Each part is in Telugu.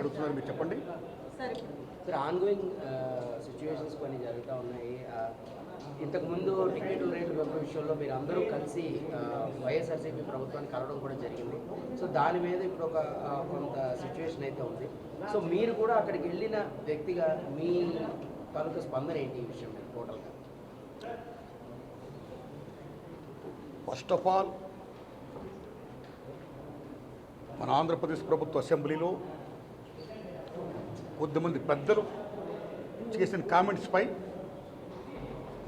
అడుగుతున్నారు మీరు చెప్పండి సార్. ఆన్గోయింగ్ సిచ్యువేషన్స్ కొన్ని జరుగుతూ ఉన్నాయి. ఇంతకుముందు టికెట్ రేట్లు పెంపు విషయంలో మీరు అందరూ కలిసి వైఎస్ఆర్సీపీ ప్రభుత్వాన్ని కలవడం కూడా జరిగింది. సో దాని మీద ఇప్పుడు ఒక కొంత సిచ్యువేషన్ అయితే ఉంది. సో మీరు కూడా అక్కడికి వెళ్ళిన వ్యక్తిగా మీ తాలూకా స్పందన ఏంటి ఈ విషయం మీద టోటల్గా? ఫస్ట్ ఆఫ్ ఆల్ మన ఆంధ్రప్రదేశ్ ప్రభుత్వ అసెంబ్లీలో కొద్దిమంది పెద్దలు చేసిన కామెంట్స్పై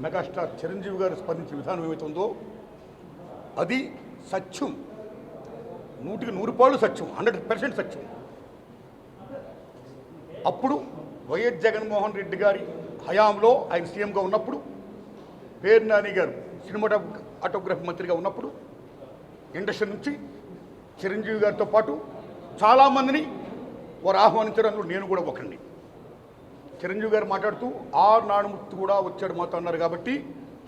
మెగాస్టార్ చిరంజీవి గారు స్పందించిన విధానం ఏమవుతుందో అది సత్యం, 100% సత్యం, 100% సత్యం. అప్పుడు వైఎస్ జగన్మోహన్ రెడ్డి గారి హయాంలో ఆయన సీఎంగా ఉన్నప్పుడు, పేరు నాని గారు సినిమాటోగ్రఫీ మంత్రిగా ఉన్నప్పుడు ఇండస్ట్రీ నుంచి చిరంజీవి గారితో పాటు చాలామందిని వారు ఆహ్వానించారు. అందులో నేను కూడా ఒకరిని. చిరంజీవి గారు మాట్లాడుతూ నానుమూర్తి కూడా వచ్చాడు మాతో అన్నారు. కాబట్టి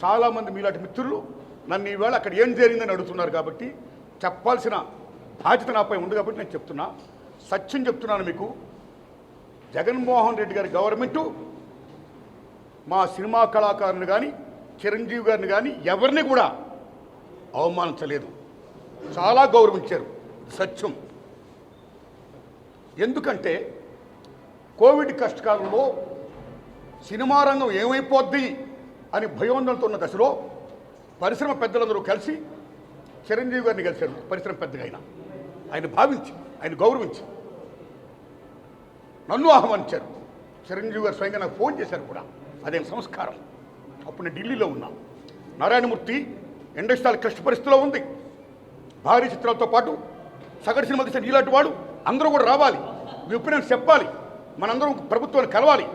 చాలామంది మీలాంటి మిత్రులు నన్ను ఈవేళ అక్కడ ఏం జరిగిందని అడుగుతున్నారు. కాబట్టి చెప్పాల్సిన బాధ్యత నాపై ఉంది. కాబట్టి నేను చెప్తున్నా, సత్యం చెప్తున్నాను మీకు. జగన్మోహన్ రెడ్డి గారి గవర్నమెంటు మా సినిమా కళాకారులు కానీ చిరంజీవి గారిని కానీ ఎవరిని కూడా అవమానించలేదు, చాలా గౌరవించారు. సత్యం. ఎందుకంటే కోవిడ్ కష్టకాలంలో సినిమా రంగం ఏమైపోద్ది అని భయోందనతో ఉన్న దశలో పరిశ్రమ పెద్దలందరూ కలిసి చిరంజీవి గారిని కలిశారు. పరిశ్రమ పెద్దగా ఆయన భావించి, ఆయన గౌరవించి నన్ను ఆహ్వానించారు. చిరంజీవి గారు స్వయంగా నాకు ఫోన్ చేశారు కూడా. అదే సంస్కారం. అప్పుడు నేను ఢిల్లీలో ఉన్నా. నారాయణమూర్తి ఇండస్ట్రీ క్లిష్ట పరిస్థితిలో ఉంది. భారీ చిత్రాలతో పాటు సగటు సినిమా తీసిన ఇలాంటి వాడు అందరూ కూడా రావాలి, మీ ఒపీనియన్స్ చెప్పాలి, మనందరం ప్రభుత్వాన్ని కలవాలి,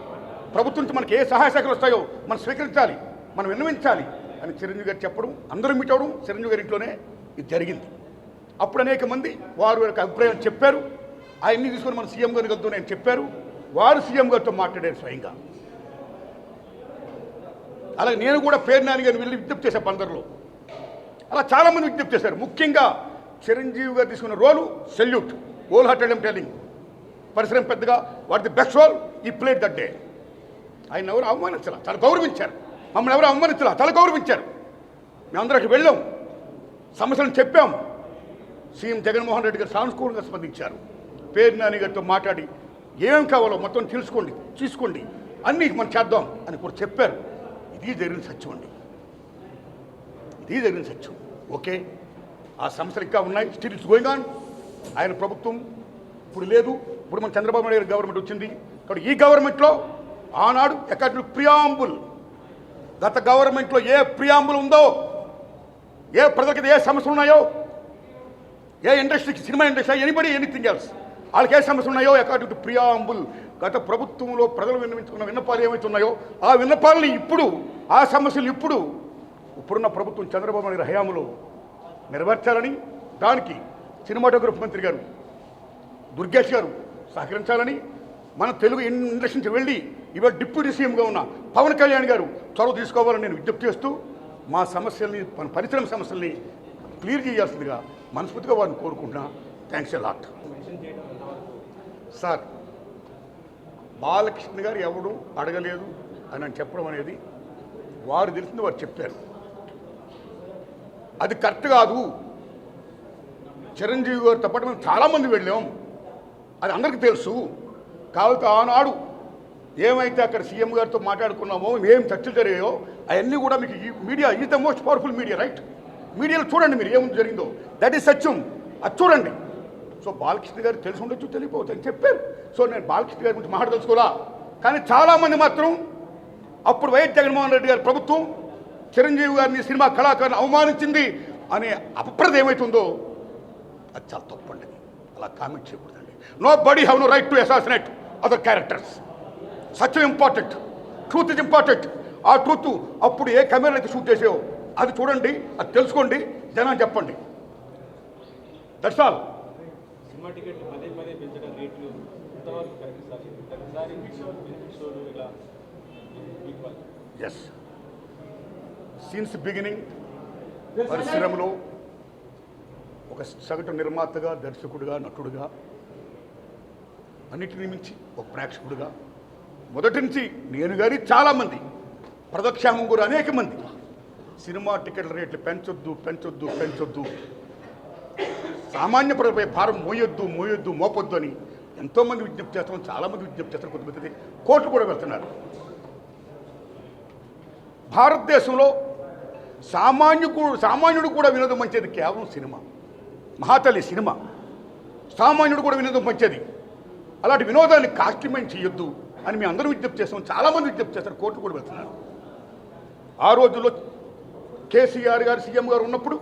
ప్రభుత్వం నుంచి మనకి ఏ సహాయ శాఖలు వస్తాయో మనం స్వీకరించాలి, మనం విన్నవించాలి అని చిరంజీవి గారు చెప్పడం, అందరూ మీట్ అవ్వడం చిరంజీవి గారి ఇంట్లోనే ఇది జరిగింది. అప్పుడు అనేక మంది వారి యొక్క అభిప్రాయం చెప్పారు. ఆయన్ని తీసుకొని మన సీఎం గారికి వెళ్తూ నేను చెప్పారు. వారు సీఎం గారితో మాట్లాడారు స్వయంగా. అలాగే నేను కూడా పేరు నాని గారిని వెళ్ళి విజ్ఞప్తి చేశాను పందర్లో. అలా చాలామంది విజ్ఞప్తి చేశారు. ముఖ్యంగా చిరంజీవి గారు తీసుకున్న రోలు salute, whole hearted I'm telling. పరిశ్రమ పెద్దగా వాట్ ది బెస్ట్ రోల్ ఈ ప్లేడ్ దట్ డే. ఆయన ఎవరు అవమానించాల, చాలా గౌరవించారు. మమ్మల్ని ఎవరు అవమానించాల, చాలా గౌరవించారు. మేమందరం అక్కడికి వెళ్ళాం, సమస్యలను చెప్పాం. సీఎం జగన్మోహన్ రెడ్డి గారు సానుకూలంగా స్పందించారు. పేరు నాని గారితో మాట్లాడి ఏం కావాలో మొత్తం తీసుకోండి, అన్నీ మనం చేద్దాం అని కూడా చెప్పారు. ఇది జరిగిన సత్యం అండి, ఇది జరిగిన సత్యం. ఓకే, ఆ సమస్యలు ఇంకా ఉన్నాయి. Still it's going on. ఆయన ప్రభుత్వం ఇప్పుడు లేదు. ఇప్పుడు మన చంద్రబాబు నాయుడు గారి గవర్నమెంట్ వచ్చింది. కాబట్టి ఈ గవర్నమెంట్లో ఆనాడు ఎక్కడ ప్రియాంబుల్, గత గవర్నమెంట్లో ఏ ప్రియాంబుల్ ఉందో, ఏ ప్రజలకి ఏ సమస్యలు ఉన్నాయో, ఏ ఇండస్ట్రీకి, సినిమా ఇండస్ట్రీ, ఎనీథింగ్ ఎల్స్, వాళ్ళకి ఏ సమస్యలు ఉన్నాయో అకార్డింగ్ టు ప్రియాంబుల్ గత ప్రభుత్వంలో ప్రజలు విన్నవించుకున్న విన్నపాలు ఏమైతే ఉన్నాయో ఆ విన్నపాలని ఇప్పుడు, ఆ సమస్యలు ఇప్పుడున్న ప్రభుత్వం చంద్రబాబు నాయుడు హయాంలో నెరవేర్చాలని, దానికి సినిమాటోగ్రఫీ మంత్రి గారు దుర్గేష్ గారు సహకరించాలని, మన తెలుగు ఇండస్ట్రీ నుంచి వెళ్ళి ఇవాళ డిప్యూటీ సీఎంగా ఉన్న పవన్ కళ్యాణ్ గారు చొరవ తీసుకోవాలని నేను విజ్ఞప్తి చేస్తూ మా సమస్యల్ని, మన పరిశ్రమ సమస్యల్ని క్లియర్ చేయాల్సిందిగా మనస్ఫూర్తిగా వారిని కోరుకుంటున్నా. Thanks a lot. Sir, Balakrishna గారు ఎవడు అడగలేదు అని చెప్పడం అనేది వారు తెలిసింది వారు చెప్పారు. అది కరెక్ట్ కాదు. చిరంజీవి గారితో పాటు మేము చాలామంది వెళ్ళాం, అది అందరికీ తెలుసు. కాబట్టి ఆనాడు ఏమైతే అక్కడ సీఎం గారితో మాట్లాడుకున్నామో, ఏం చర్చలు జరిగాయో అవన్నీ కూడా మీకు media is the most powerful media, right? మీడియాలో చూడండి మీరు ఏముంది జరిగిందో, దట్ ఈస్ సత్యం, అది చూడండి. సో బాలకృష్ణ గారు తెలిసి ఉండొచ్చు, తెలియపోవచ్చు అని చెప్పారు. సో నేను బాలకృష్ణ గారి గురించి మాట్లాడదలుచుకోవాలా. కానీ చాలామంది మాత్రం అప్పుడు వైఎస్ జగన్మోహన్ రెడ్డి గారి ప్రభుత్వం చిరంజీవి గారిని, సినిమా కళాకారుని అవమానించింది అనే అపప్రద ఏమవుతుందో అది చాలా తప్పండి. అలా కామెంట్ చేయకూడదండి. Nobody have no right to assassinate other characters. సత్యం ఇంపార్టెంట్, ట్రూత్ ఇస్ ఇంపార్టెంట్. ఆ ట్రూత్ అప్పుడు ఏ కెమెరా అయితే షూట్ చేసావో అది చూడండి, అది తెలుసుకోండి, జనం చెప్పండి. That's all. సినిమా టికెట్లు పదే పెంచడం రేట్లు ఎంతవరకు కరెక్ట్ సార్? షోలు ఇలా ఎస్, సిన్స్ బిగినింగ్ పరిశ్రమలో ఒక సగటు నిర్మాతగా, దర్శకుడిగా, నటుడిగా అన్నిటిని మించి ఒక ప్రేక్షకుడిగా మొదటి నుంచి నేను గారి చాలామంది ప్రదక్షామం కూడా అనేక మంది సినిమా టికెట్ల రేట్లు పెంచొద్దు పెంచొద్దు పెంచొద్దు, సామాన్య ప్రజలపై భారం మోయొద్దు మోపొద్దు అని ఎంతోమంది విజ్ఞప్తి చేస్తాం, చాలామంది విజ్ఞప్తి చేస్తారు, కొంతమంది కోర్టు కూడా వెళ్తున్నారు. భారతదేశంలో సామాన్యుడు కూడా వినోదం మంచిది కేవలం సినిమా. మహాతల్లి సినిమా సామాన్యుడు కూడా వినోదం మంచిది. అలాంటి వినోదాన్ని కాస్ట్లిమెంట్ చేయొద్దు అని మేము అందరూ విజ్ఞప్తి చేస్తాం, చాలామంది విజ్ఞప్తి చేస్తారు, కోర్టు కూడా వెళ్తున్నారు. ఆ రోజుల్లో కేసీఆర్ గారు సీఎం గారు ఉన్నప్పుడు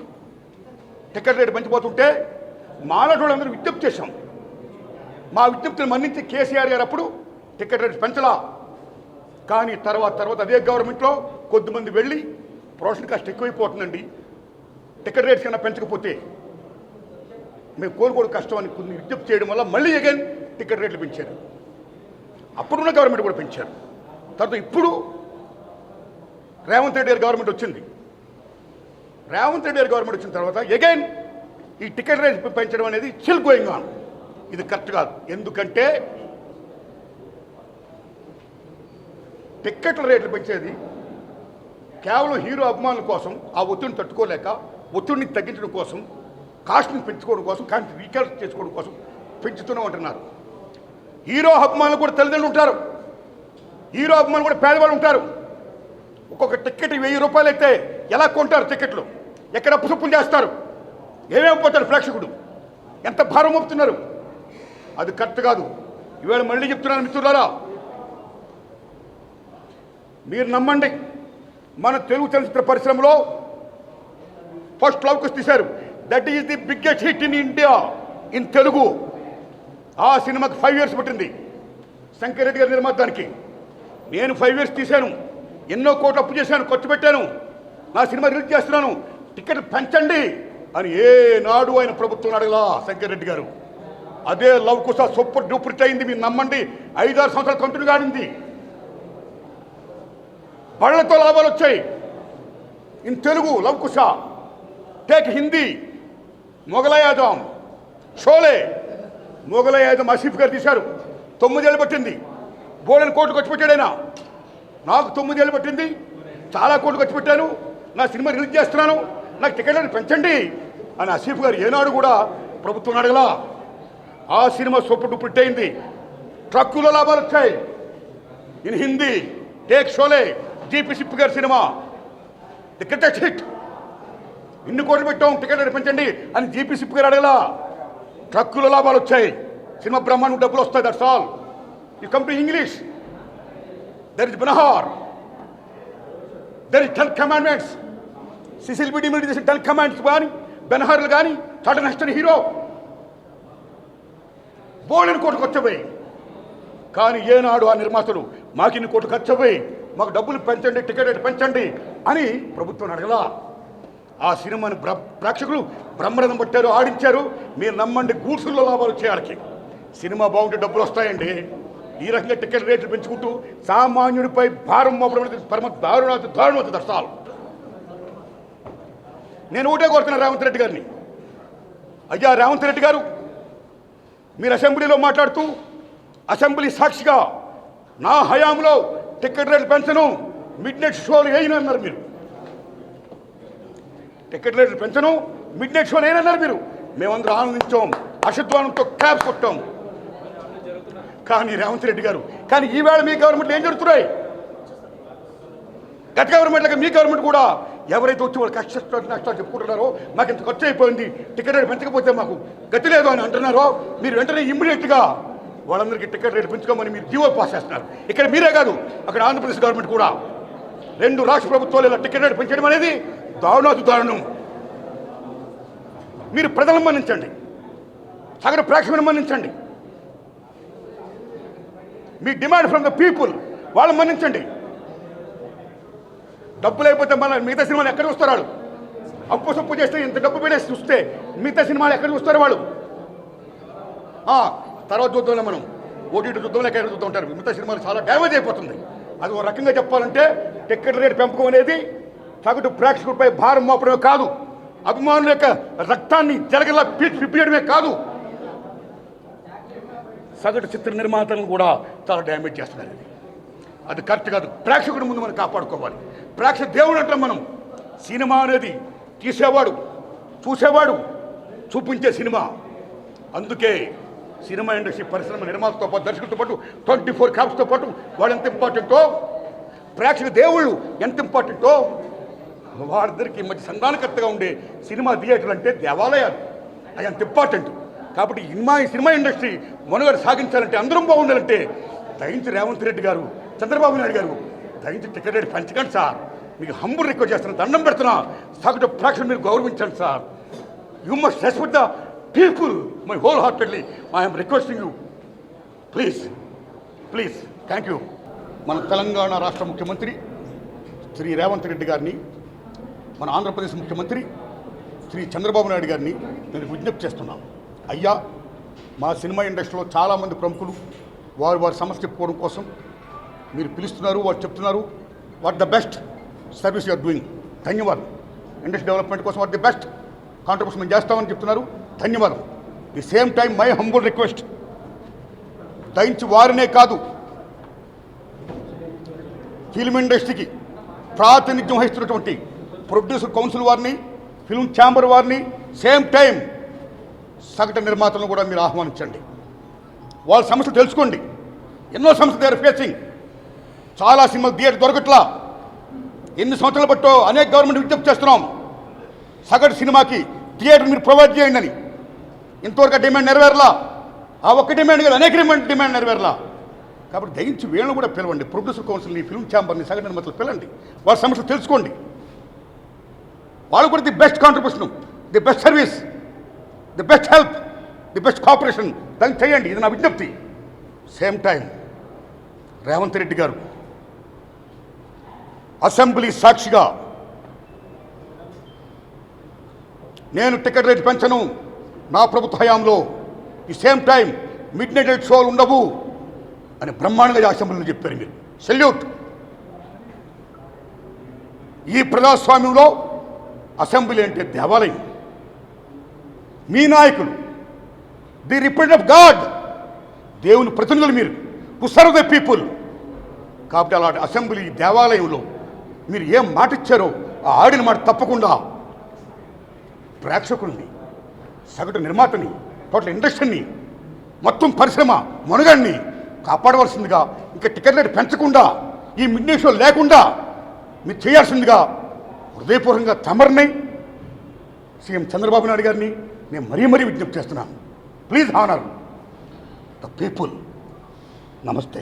టికెట్ రేటు పెంచిపోతుంటే మాలాటోళ్ళందరూ విజ్ఞప్తి చేశాం. మా విజ్ఞప్తిని మన్నించి కేసీఆర్ గారు అప్పుడు టికెట్ రేటు పెంచలా. కానీ తర్వాత అదే గవర్నమెంట్లో కొద్దిమంది వెళ్ళి ప్రొడక్షన్ కాస్ట్ ఎక్కువైపోతుందండి, టికెట్ రేట్స్ కన్నా పెంచకపోతే మేము కోరుకోవడం కష్టం అని కొన్ని విజ్ఞప్తి చేయడం వల్ల మళ్ళీ అగైన్ టికెట్ రేట్లు పెంచారు. అప్పుడున్న గవర్నమెంట్ కూడా పెంచారు. తర్వాత ఇప్పుడు రేవంత్ రెడ్డి గారి గవర్నమెంట్ వచ్చింది. రేవంత్ రెడ్డి గారి గవర్నమెంట్ వచ్చిన తర్వాత అగైన్ ఈ టికెట్ రేట్ పెంచడం అనేది స్టిల్ గోయింగ్ ఆన్. ఇది కరెక్ట్ కాదు. ఎందుకంటే టిక్కెట్ల రేట్లు పెంచేది కేవలం హీరో అభిమానుల కోసం, ఆ ఒత్తిడిని తట్టుకోలేక ఒత్తిడిని తగ్గించడం కోసం, కాస్ట్ని పెంచుకోవడం కోసం, కానీ రీకాల్కులేట్ చేసుకోవడం కోసం పెంచుతూనే ఉంటున్నారు. హీరో అభిమానులు కూడా తల్లిదండ్రులు ఉంటారు, హీరో అభిమానులు కూడా పేదవాళ్ళు ఉంటారు. ఒక్కొక్క టికెట్ 1000 రూపాయలు అయితే ఎలా కొంటారు టికెట్లు? ఎక్కడ అప్పుసప్పులు చేస్తారు? ఏమేమిపోతాడు ప్రేక్షకుడు? ఎంత భారం మోపుతున్నారు? అది కరెక్ట్ కాదు. ఈవేళ మళ్ళీ చెప్తున్నాను మిత్రులారా, మీరు నమ్మండి, మన తెలుగు చలనచిత్ర పరిశ్రమలో ఫస్ట్ లవ్ తీశారు. That is the biggest hit in India in Telugu. ఆ సినిమాకి 5 years పట్టింది శంకర్ రెడ్డి గారి నిర్మాతానికి. నేను 5 years తీశాను, ఎన్నో కోట్లు అప్పు చేశాను, ఖర్చు పెట్టాను, నా సినిమా రిలీజ్ చేస్తున్నాను, టికెట్ పెంచండి అని ఏనాడు ఆయన ప్రభుత్వం అడగలా శంకర్ రెడ్డి గారు. అదే లవ్ కుశ సూపర్ డూపర్ హిట్ అయింది. మీరు నమ్మండి, 5-6 సంవత్సరాలు కంటిన్యూగా ఆడింది. పళ్ళతో లాభాలు వచ్చాయి ఇన్ తెలుగు. లవ్ కుశ, టేక్ హిందీ, మొగలాయాజం, షోలే. మొగలాయాజం ఆసిఫ్ గారు తీశారు, 9 ఏళ్ళు పట్టింది. బోలెని కోట్లు ఖర్చు పెట్టాడు ఆయన. నాకు 9 ఏళ్ళు పట్టింది, చాలా కోట్లు ఖర్చు పెట్టాను, నా సినిమా రిలీజ్ చేస్తున్నాను, నాకు టికెట్లను పెంచండి అని ఆసిఫ్ గారు ఏనాడు కూడా ప్రభుత్వం అడగలా. ఆ సినిమా సూపర్ డూపర్ హిట్ అయింది. ట్రక్కులో లాభాలు వచ్చాయి in Hindi. Take Sholay, GP SIP గారి సినిమా ది గ్రేటెస్ట్ హిట్. ఇన్ని కోట్లు పెట్టాం, టికెట్ పెంచండి అని జీపీ సిప్ గారు అడగలా. ట్రక్కులో లాభాలు వచ్చాయి, సినిమా బ్రహ్మాండం డబ్బులు వస్తాయి. That's all. You come to English, there is Ben-Hur, there is 10 commandments. Cecil B DeMille చేసిన 10 commandments కానీ, బెనహార్లు కానీ, టాటా నెక్స్ట్ హీరో బోలెని కోట్లు ఖర్చు పోయి. కానీ ఏనాడు ఆ నిర్మాతలు మాకు ఇన్ని కోట్లు ఖర్చు పోయి, మాకు డబ్బులు పెంచండి, టికెట్ రేటు పెంచండి అని ప్రభుత్వం అడగలా. ఆ సినిమాని ప్రేక్షకులు బ్రహ్మరథం పట్టారు, ఆడించారు. మీరు నమ్మండి, గూడ్సుల్లో లాభాలు వచ్చేయాలకి. సినిమా బాగుంటే డబ్బులు వస్తాయండి. ఈ రకంగా టికెట్ రేట్లు పెంచుకుంటూ సామాన్యుడిపై భారం మోపడం అనేది పరమ దారుణం దర్శాలు. నేను ఒకటే కోరుతున్నా రేవంత్ రెడ్డి గారిని, అయ్యా రేవంత్ రెడ్డి గారు, మీరు అసెంబ్లీలో మాట్లాడుతూ అసెంబ్లీ సాక్షిగా నా హయాంలో టికెట్ రేట్లు పెంచను, మిడ్ నైట్ షోలు వేయనన్నారు మీరు. టికెట్ రేట్లు పెంచను, మిడ్ నైట్ షోలు వేయనన్నారు మీరు. మేమందరం ఆనందించాం, అశద్వానంతో క్యాప్ కొట్టాం. కానీ రేవంత్ రెడ్డి గారు, కానీ ఈవేళ మీ గవర్నమెంట్లో ఏం జరుగుతున్నాయి? గత గవర్నమెంట్ మీ గవర్నమెంట్ కూడా ఎవరైతే వచ్చి వాళ్ళు నష్టాలు చెప్పుకుంటున్నారో, మాకు ఇంత ఖర్చు అయిపోయింది, టికెట్ రేటు పెంచకపోతే మాకు గతి లేదు అని అంటున్నారో, మీరు వెంటనే ఇమ్మీడియట్గా వాళ్ళందరికీ టికెట్ రేటు పెంచుకోమని మీరు జీవో పాస్ చేస్తున్నారు. ఇక్కడ మీరే కాదు, అక్కడ ఆంధ్రప్రదేశ్ గవర్నమెంట్ కూడా, 2 రాష్ట్ర ప్రభుత్వాలు ఇలా టికెట్ రేటు పెంచడం అనేది దారుణం. మీరు ప్రజలను మన్నించండి, సగటు ప్రేక్షకులను మన్నించండి. మీ డిమాండ్ ఫ్రమ్ ద పీపుల్, వాళ్ళని మన్నించండి. డబ్బులు అయిపోతే మన మిగతా సినిమాలు ఎక్కడ చూస్తారు వాళ్ళు? అప్పు సప్పు చేస్తే ఇంత డబ్బు పెడేసి చూస్తే మిగతా సినిమాలు ఎక్కడ చూస్తారు వాళ్ళు? తర్వాత చూద్దాంలే, మనం ఓటీటీ చూద్దాంలో ఎక్కడ చూద్దాం ఉంటారు. మిగతా సినిమాలు చాలా డ్యామేజ్ అయిపోతుంది. అది ఒక రకంగా చెప్పాలంటే టికెట్ రేటు పెంపకం అనేది సగటు ప్రేక్షకుడిపై భారం మోపడమే కాదు, అభిమానుల యొక్క రక్తాన్ని జరగలా పిప్పేయడమే కాదు, సగటు చిత్ర నిర్మాతలను కూడా చాలా డ్యామేజ్ చేస్తున్నారు. అది కరెక్ట్ కాదు. ప్రేక్షకుడి ముందు మనం కాపాడుకోవాలి. ప్రేక్షక దేవుడు అంటాం మనం. సినిమా అనేది తీసేవాడు, చూసేవాడు, చూపించే సినిమా. అందుకే సినిమా ఇండస్ట్రీ పరిశ్రమ నిర్మాతతో పాటు దర్శకులతో పాటు 24 క్రాఫ్ట్స్తో పాటు వాళ్ళు ఎంత ఇంపార్టెంటో, ప్రేక్షక దేవుళ్ళు ఎంత ఇంపార్టెంటో, వాళ్ళిద్దరికి మధ్య సంధానకర్తగా ఉండే సినిమా థియేటర్లు అంటే దేవాలయాలు. అది అంత ఇంపార్టెంట్. కాబట్టి ఈ సినిమా ఇండస్ట్రీ మనుగడ సాగించాలంటే, అందరం బాగుండాలంటే దయించి రేవంత్ రెడ్డి గారు, చంద్రబాబు నాయుడు గారు దయించి టికెట్ రేట్ పెంచకండి సార్. మీకు హంబుల్ రిక్వెస్ట్ చేస్తున్నా, దండం పెడుతున్నా. సగటు ప్రేక్షకులు మీరు గౌరవించండి sir. You must respect the people. My whole heartedly I'm requesting you. Please please. Thank you. మన తెలంగాణ రాష్ట్ర ముఖ్యమంత్రి శ్రీ రేవంత్ రెడ్డి గారిని, మన ఆంధ్రప్రదేశ్ ముఖ్యమంత్రి శ్రీ చంద్రబాబు నాయుడు గారిని నేను విజ్ఞప్తి చేస్తున్నాను. అయ్యా, మా సినిమా ఇండస్ట్రీలో చాలామంది ప్రముఖులు వారి సమస్య చెప్పుకోవడం కోసం మీరు పిలుస్తున్నారు, వారు చెప్తున్నారు. What the best service you are doing. ధన్యవాదం. ఇండస్ట్రీ డెవలప్మెంట్ కోసం వాట్ ది బెస్ట్ కాంట్రిబ్యూషన్ మేము చేస్తామని చెప్తున్నారు. ధన్యవాదం. The same time my humble request, దయించి వారినే కాదు, ఫిల్మ్ ఇండస్ట్రీకి ప్రాతినిధ్యం వహిస్తున్నటువంటి ప్రొడ్యూసర్ కౌన్సిల్ వారిని, ఫిల్మ్ ఛాంబర్ వారిని, సేమ్ టైం సగటు నిర్మాతలను కూడా మీరు ఆహ్వానించండి. వాళ్ళ సమస్యలు తెలుసుకోండి. ఎన్నో సమస్యలు దే ఆర్ ఫేసింగ్. చాలా సినిమాలు థియేటర్ దొరకట్లా. ఎన్ని సంవత్సరాలు బట్టో అనేక గవర్నమెంట్ విజ్ఞప్తి చేస్తున్నాం. సగటు సినిమాకి థియేటర్ మీరు ప్రొవైడ్ చేయండి అని. ఇంతవరకు డిమాండ్ నెరవేరలా. ఆ ఒక్క డిమాండ్ కాదు, అనేక డిమాండ్ నెరవేరలా. కాబట్టి దయించి వీళ్ళని కూడా పిలవండి. ప్రొడ్యూసర్ కౌన్సిల్ని, ఫిల్మ్ ఛాంబర్ని, సగటు నిర్మాతలు పిలండి. వాళ్ళ సమస్యలు తెలుసుకోండి. వాళ్ళు కూడా the best contribution, the best service, the best help, the best cooperation దాన్ని చేయండి. ఇది నా విజ్ఞప్తి. సేమ్ టైం రేవంత్ రెడ్డి గారు అసెంబ్లీ సాక్షిగా నేను టికెట్ రేట్ పెంచను నా ప్రభుత్వ హయాంలో, ఈ సేమ్ టైం మిడ్ నైట్ షోలు ఉండవు అని బ్రహ్మాండంగా అసెంబ్లీలో చెప్పారు. మీరు సెల్యూట్. ఈ ప్రజాస్వామ్యంలో అసెంబ్లీ అంటే దేవాలయం. మీ నాయకులు ది రిప్రజెంట్ ఆఫ్ గాడ్, దేవుని ప్రతినిధులు మీరు, టు సర్వ్ ద పీపుల్. కాబట్టి అలాంటి అసెంబ్లీ దేవాలయంలో మీరు ఏం మాట ఇచ్చారో ఆ ఆడిన మాట తప్పకుండా ప్రేక్షకుల్ని, సగటు నిర్మాతని, టోటల్ ఇండస్ట్రీని, మొత్తం పరిశ్రమ మనుగడ్ని కాపాడవలసిందిగా, ఇంకా టికెట్ రేటు పెంచకుండా, ఈ మిడ్ నైట్ షో లేకుండా మీరు చేయాల్సిందిగా హృదయపూర్వకంగా తమరిని, సీఎం చంద్రబాబు నాయుడు గారిని నేను మరీ విజ్ఞప్తి చేస్తున్నాను. Please honour the people. నమస్తే.